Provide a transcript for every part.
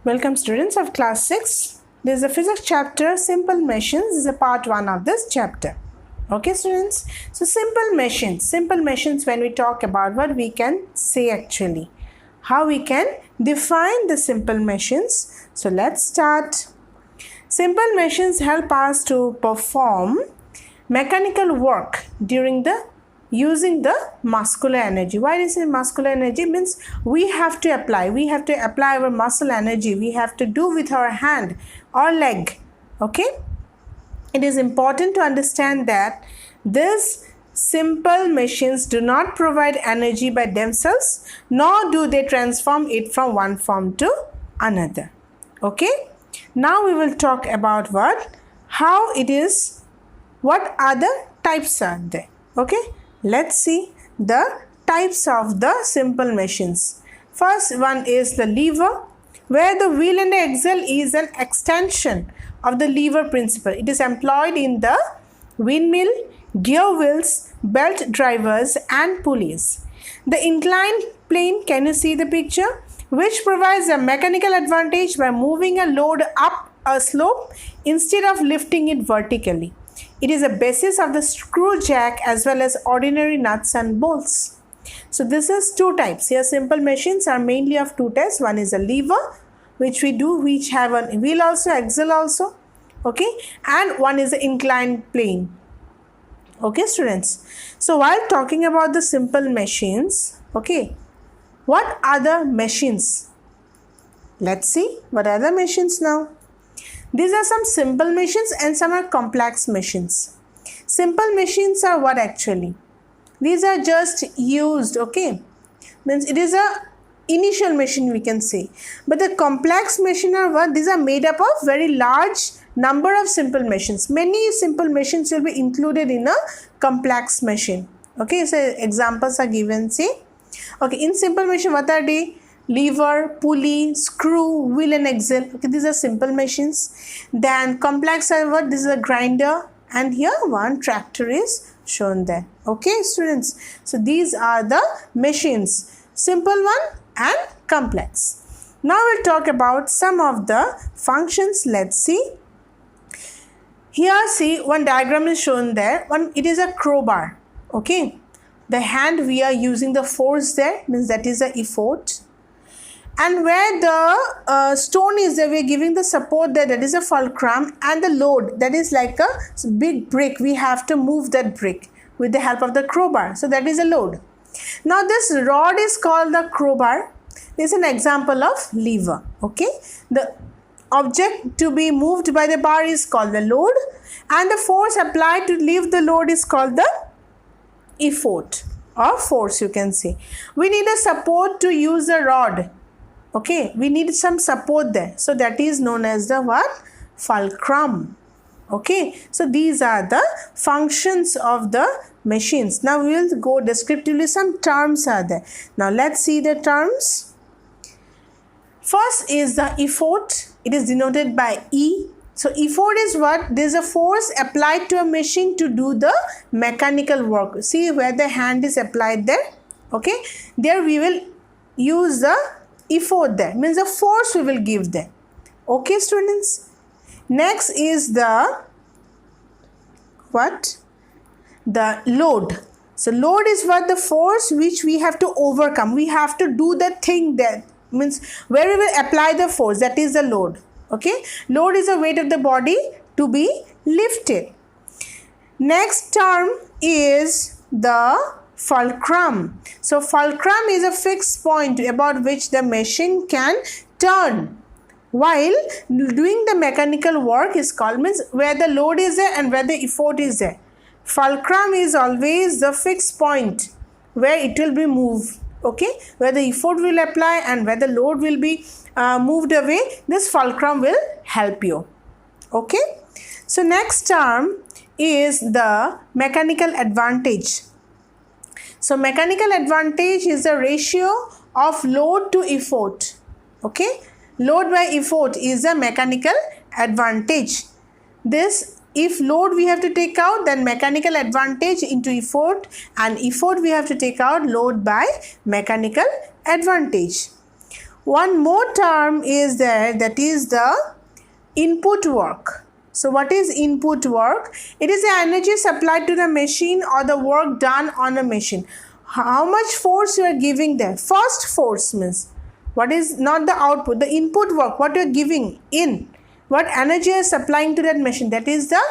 Welcome students of class 6. This is a physics chapter, simple machines. This is a part 1 of this chapter. Okay students. So simple machines when we talk about what we can say actually. How we can define the simple machines. So let's start. Simple machines help us to perform mechanical work during using the muscular energy. Why is it muscular energy? Means we have to apply our muscle energy. We have to do with our hand or leg. Okay, it is important to understand that these simple machines do not provide energy by themselves, nor do they transform it from one form to another. Okay, now we will talk about how it is, what other types are there. Okay, let's see the types of the simple machines. First one is the lever, where the wheel and the axle is an extension of the lever principle. It is employed in the windmill, gear wheels, belt drivers and pulleys. The inclined plane, can you see the picture? Which provides a mechanical advantage by moving a load up a slope instead of lifting it vertically. It is a basis of the screw jack as well as ordinary nuts and bolts. So this is two types. Here simple machines are mainly of two types. One is a lever, which have a wheel also, axle also. Okay, and one is the inclined plane. Okay students. So while talking about the simple machines, okay, what other machines? Let's see what other machines now. These are some simple machines and some are complex machines. Simple machines are what actually? These are just used, okay? Means it is a initial machine we can say. But the complex machine are what? These are made up of very large number of simple machines. Many simple machines will be included in a complex machine. Okay, so examples are given, see. Okay, in simple machine what are they? Lever, pulley, screw, wheel and axle. Okay, these are simple machines. Then complex are what? This is a grinder and here one tractor is shown there. Okay students. So these are the machines. Simple one and complex. Now we'll talk about some of the functions. Let's see. Here see one diagram is shown there. It is a crowbar. Okay. The hand we are using the force there means that is the effort. And where the stone is there, we are giving the support there, that is a fulcrum, and the load, that is like a big brick. We have to move that brick with the help of the crowbar. So that is a load. Now this rod is called the crowbar. This is an example of lever. Okay. The object to be moved by the bar is called the load, and the force applied to lift the load is called the effort or force, you can say. We need a support to use the rod. Okay, we need some support there. So that is known as the what? Fulcrum. Okay, so these are the functions of the machines. Now we will go descriptively. Some terms are there. Now let's see the terms. First is the effort. It is denoted by E. So effort is what? There is a force applied to a machine to do the mechanical work. See where the hand is applied there. Okay, there we will use the effort there, means the force we will give there. Okay students. Next is the what? The load. So load is what? The force which we have to overcome. We have to do the thing there, means where we will apply the force, that is the load. Okay, load is the weight of the body to be lifted. Next term is the fulcrum. So fulcrum is a fixed point about which the machine can turn while doing the mechanical work is called, means where the load is there and where the effort is there. Fulcrum is always the fixed point where it will be moved. Okay, where the effort will apply and where the load will be moved away, this fulcrum will help you. Okay, so next term is the mechanical advantage. So mechanical advantage is the ratio of load to effort. Okay, load by effort is a mechanical advantage. This, if load we have to take out, then mechanical advantage into effort, and effort we have to take out, load by mechanical advantage. one more term is there, that is the input work. So what is input work? It is the energy supplied to the machine or the work done on a machine. How much force you are giving there? First force means what is not the output, the input work, what you are giving in, what energy you are supplying to that machine, that is the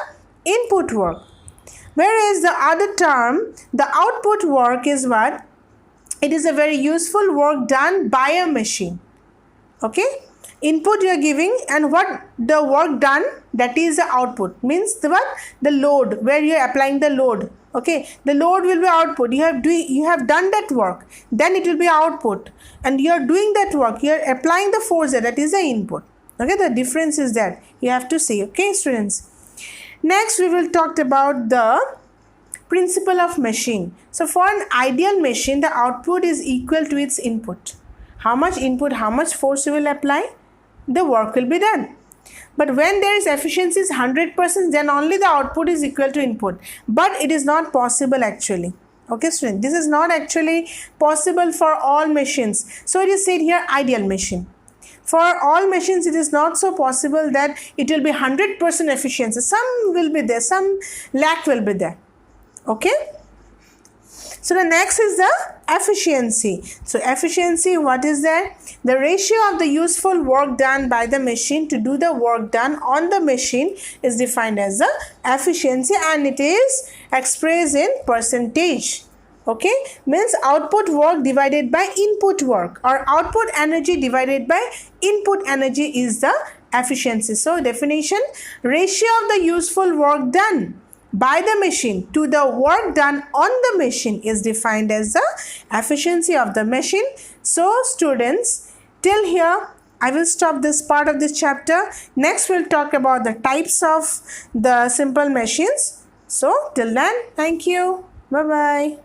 input work. Whereas the other term, the output work, is what? It is a very useful work done by a machine. Okay? Input you are giving and what the work done, that is the output. Means the what? The load, where you are applying the load. Okay, the load will be output. You have done that work, then it will be output, and you are doing that work, you are applying the force there, that is the input. Okay, the difference is that you have to see. Okay, students. Next we will talk about the principle of machine. So for an ideal machine, the output is equal to its input. How much input, how much force you will apply, the work will be done. But when there is efficiency is 100%, then only the output is equal to input. But it is not possible actually. Okay, student, this is not actually possible for all machines. So it is said here ideal machine. For all machines, it is not so possible that it will be 100% efficiency. Some will be there, some lack will be there. Okay. So the next is the efficiency. So efficiency, what is that? The ratio of the useful work done by the machine to do the work done on the machine is defined as the efficiency, and it is expressed in percentage. Okay, means output work divided by input work, or output energy divided by input energy is the efficiency. So definition, ratio of the useful work done by the machine to the work done on the machine is defined as the efficiency of the machine. So students, till here I will stop this part of this chapter. Next we'll talk about the types of the simple machines. So till then, thank you. Bye bye.